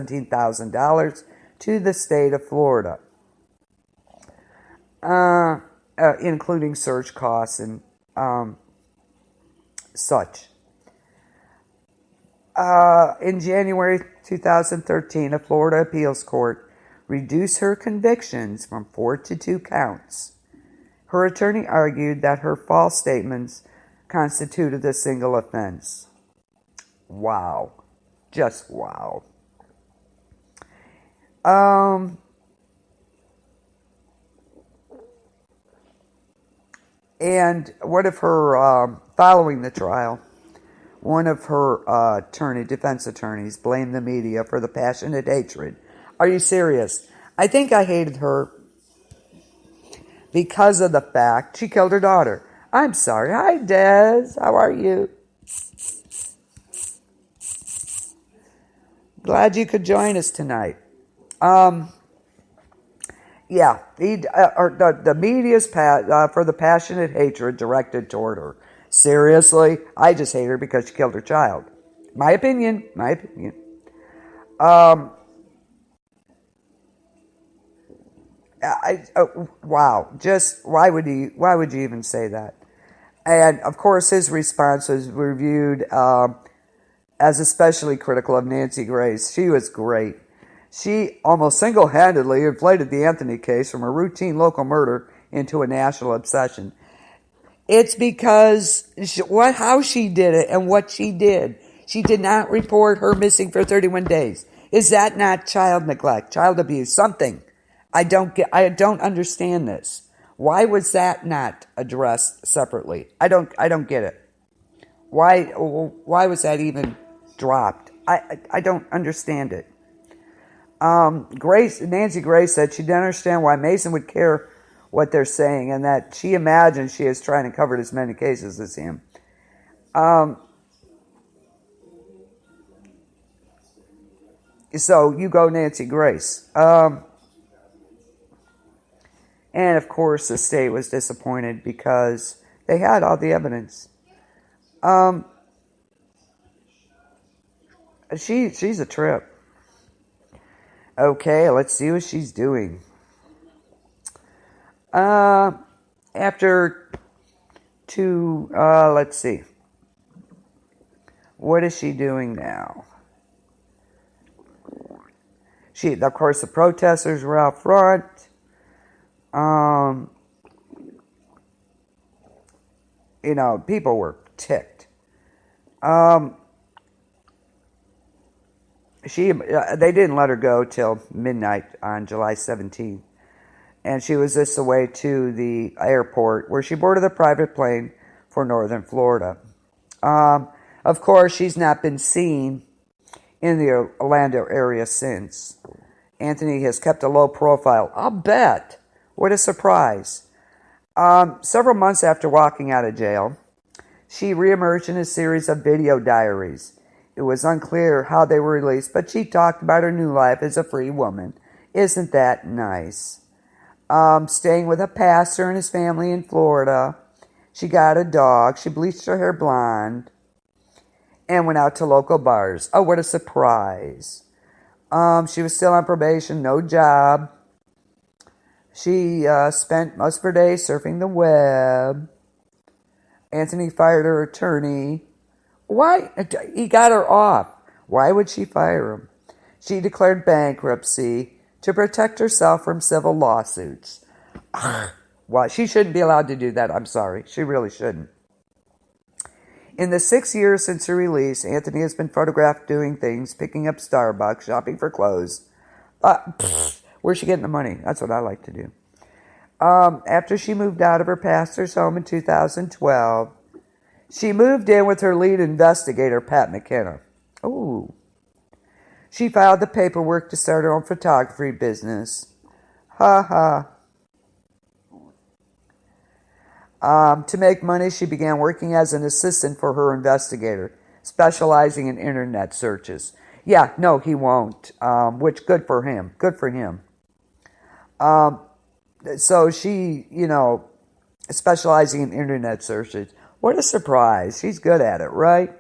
$17,000 to the state of Florida, including search costs and such. In January 2013, a Florida appeals court reduced her convictions from 4 to 2 counts. Her attorney argued that her false statements constituted a single offense. Wow. Just wow. And what if her, following the trial, one of her defense attorneys blamed the media for the passionate hatred. Are you serious? I think I hated her because of the fact she killed her daughter. I'm sorry. Hi, Des. How are you? Glad you could join us tonight. Yeah, the media's for the passionate hatred directed toward her. Seriously, I just hate her because she killed her child. My opinion. Wow. Just why would you even say that? And of course, his response was reviewed as especially critical of Nancy Grace. She was great. She almost single-handedly inflated the Anthony case from a routine local murder into a national obsession. It's because how she did it and what she did. She did not report her missing for 31 days. Is that not child neglect, child abuse, something? I don't understand this. Why was that not addressed separately? I don't get it. Why was that even dropped? I don't understand it. Nancy Grace said she didn't understand why Mason would care what they're saying, and that she imagines she is trying to cover as many cases as him. So you go Nancy Grace. And of course the state was disappointed because they had all the evidence. She's a trip. Okay, let's see what she's doing. Let's see. What is she doing now? Of course, the protesters were out front. People were ticked. They didn't let her go till midnight on July 17th. And she was this away to the airport where she boarded a private plane for northern Florida. Of course, she's not been seen in the Orlando area since. Anthony has kept a low profile. I'll bet. What a surprise. Several months after walking out of jail, she reemerged in a series of video diaries. It was unclear how they were released, but she talked about her new life as a free woman. Isn't that nice? Staying with a pastor and his family in Florida. She got a dog. She bleached her hair blonde and went out to local bars. Oh, what a surprise. She was still on probation, no job. She spent most of her day surfing the web. Anthony fired her attorney. Why? He got her off. Why would she fire him? She declared bankruptcy to protect herself from civil lawsuits. Well, she shouldn't be allowed to do that. I'm sorry. She really shouldn't. In the 6 years since her release, Anthony has been photographed doing things, picking up Starbucks, shopping for clothes. Where's she getting the money? That's what I like to do. After she moved out of her pastor's home in 2012, she moved in with her lead investigator, Pat McKenna. Ooh. She filed the paperwork to start her own photography business. Ha ha. To make money, she began working as an assistant for her investigator, specializing in internet searches. Yeah, no, he won't. Which, good for him. Good for him. So she, specializing in internet searches. What a surprise. She's good at it, right?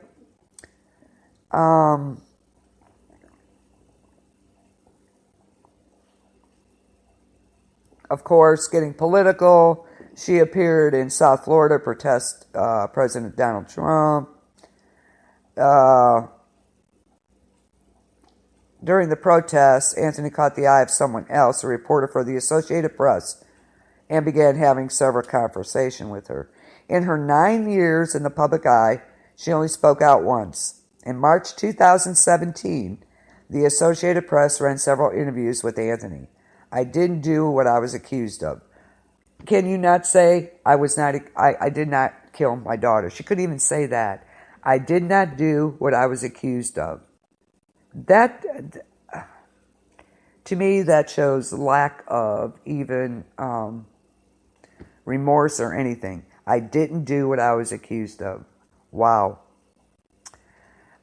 of course, getting political. She appeared in South Florida to protest President Donald Trump. During the protests, Anthony caught the eye of someone else, a reporter for the Associated Press, and began having several conversations with her. In her 9 years in the public eye, she only spoke out once. In March 2017, the Associated Press ran several interviews with Anthony. I didn't do what I was accused of. Can you not say I did not kill my daughter? She couldn't even say that. I did not do what I was accused of. That, to me, that shows lack of even remorse or anything. I didn't do what I was accused of. Wow.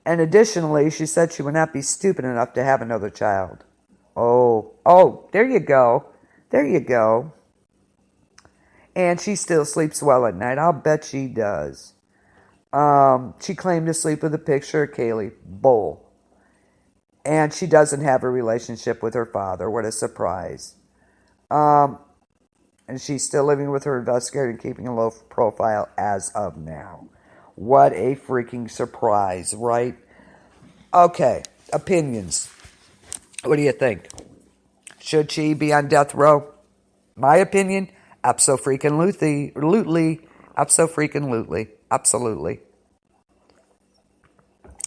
And additionally, she said she would not be stupid enough to have another child. Oh, there you go. There you go. And she still sleeps well at night. I'll bet she does. She claimed to sleep with a picture of Kaylee Bull. And she doesn't have a relationship with her father. What a surprise. And she's still living with her investigator and keeping a low profile as of now. What a freaking surprise, right? Okay, opinions. What do you think? Should she be on death row? My opinion, absolutely.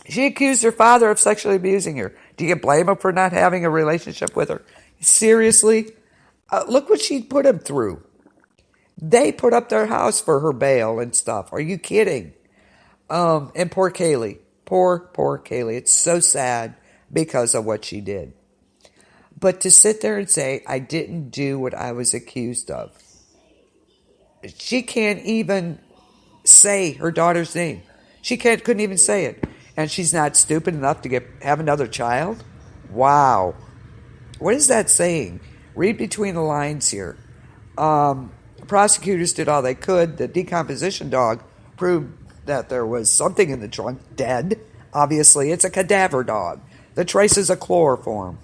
She accused her father of sexually abusing her. Do you blame him for not having a relationship with her? Seriously? Look what she put him through. They put up their house for her bail and stuff. Are you kidding? And poor Kaylee. Poor Kaylee. It's so sad because of what she did. But to sit there and say, I didn't do what I was accused of. She can't even say her daughter's name. She couldn't even say it. And she's not stupid enough to have another child? Wow. What is that saying? Read between the lines here. Prosecutors did all they could. The decomposition dog proved that there was something in the trunk, dead. Obviously, it's a cadaver dog. The traces of chloroform.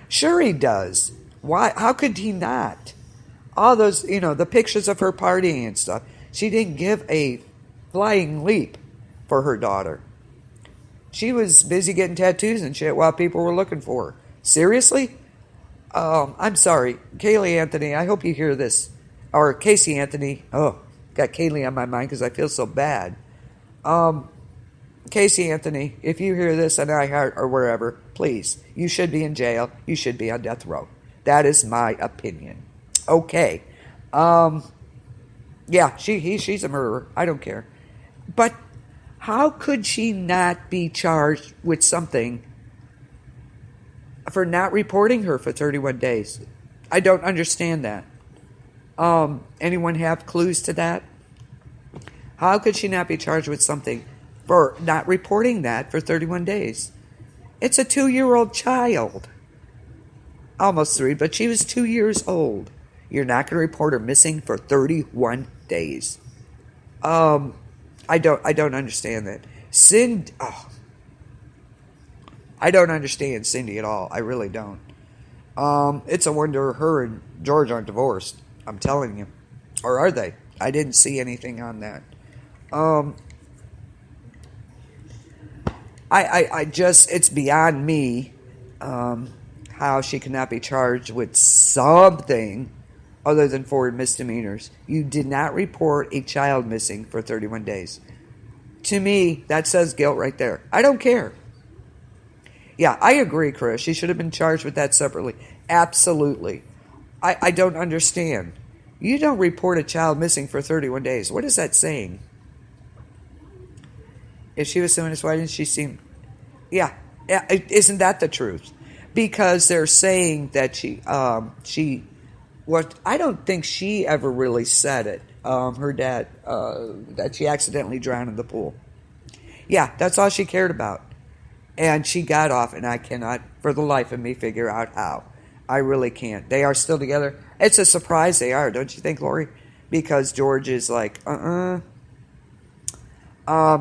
Sure he does. Why? How could he not? All those, the pictures of her partying and stuff. She didn't give a flying leap for her daughter. She was busy getting tattoos and shit while people were looking for her. Seriously? I'm sorry. Kaylee Anthony, I hope you hear this. Or Casey Anthony. Oh, got Kaylee on my mind because I feel so bad. Casey Anthony, if you hear this on iHeart or wherever, please, you should be in jail. You should be on death row. That is my opinion. Okay. Yeah, she's a murderer. I don't care. But how could she not be charged with something for not reporting her for 31 days? I don't understand that. Anyone have clues to that? How could she not be charged with something for not reporting that for 31 days? It's a 2-year-old child. Almost 3, but she was 2 years old. You're not going to report her missing for 31 days. I don't understand that. I don't understand Cindy at all. I really don't. It's a wonder her and George aren't divorced. I'm telling you. Or are they? I didn't see anything on that. I just, it's beyond me how she cannot be charged with something other than 4 misdemeanors. You did not report a child missing for 31 days. To me, that says guilt right there. I don't care. Yeah, I agree, Chris. She should have been charged with that separately. Absolutely. I don't understand. You don't report a child missing for 31 days. What is that saying? If she was so innocent, why didn't she seem... Yeah, isn't that the truth? Because they're saying that I don't think she ever really said it. Her dad, that she accidentally drowned in the pool. Yeah, that's all she cared about. And she got off, and I cannot, for the life of me, figure out how. I really can't. They are still together. It's a surprise they are, don't you think, Lori? Because George is like,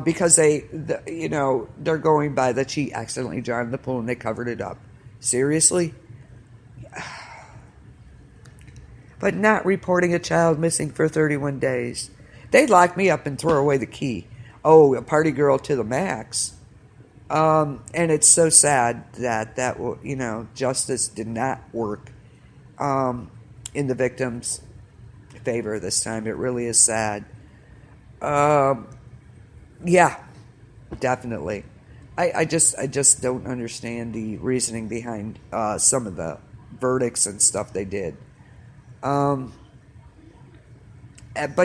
because they're going by that she accidentally drowned in the pool and they covered it up. Seriously? but not reporting a child missing for 31 days. They'd lock me up and throw away the key. Oh, a party girl to the max. And it's so sad that justice did not work in the victim's favor this time. It really is sad. Yeah, definitely. I just don't understand the reasoning behind some of the verdicts and stuff they did. But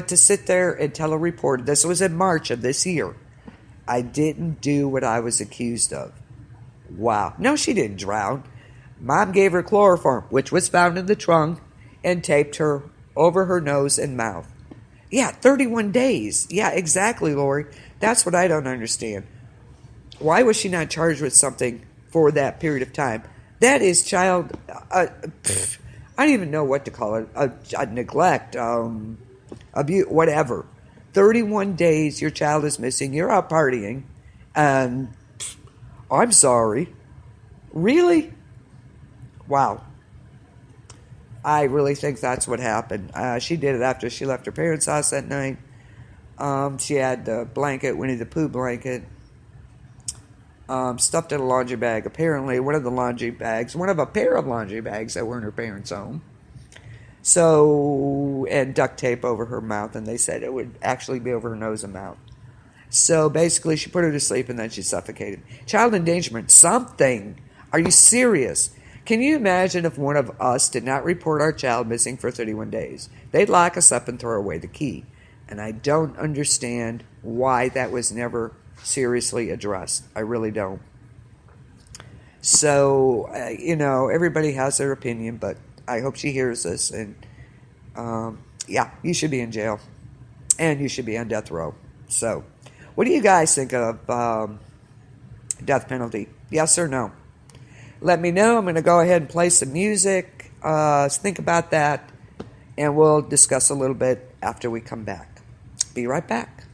to sit there and tell a reporter, this was in March of this year, I didn't do what I was accused of. Wow. No, she didn't drown. Mom gave her chloroform, which was found in the trunk, and taped her over her nose and mouth. Yeah, 31 days. Yeah, exactly, Lori. That's what I don't understand. Why was she not charged with something for that period of time? That is child... I don't even know what to call it. A neglect, abuse, whatever. 31 days, your child is missing. You're out partying. And I'm sorry. Really? Wow. I really think that's what happened. She did it after she left her parents' house that night. She had the blanket, Winnie the Pooh blanket, stuffed in a laundry bag. Apparently, one of a pair of laundry bags that were in her parents' home. So, and duct tape over her mouth, and they said it would actually be over her nose and mouth. So basically, she put her to sleep, and then she suffocated. Child endangerment, something. Are you serious? Can you imagine if one of us did not report our child missing for 31 days? They'd lock us up and throw away the key. And I don't understand why that was never seriously addressed. I really don't. So, everybody has their opinion, but I hope she hears this. And, yeah, you should be in jail. And you should be on death row. So, what do you guys think of death penalty? Yes or no? Let me know. I'm going to go ahead and play some music. Think about that. And we'll discuss a little bit after we come back. Be right back.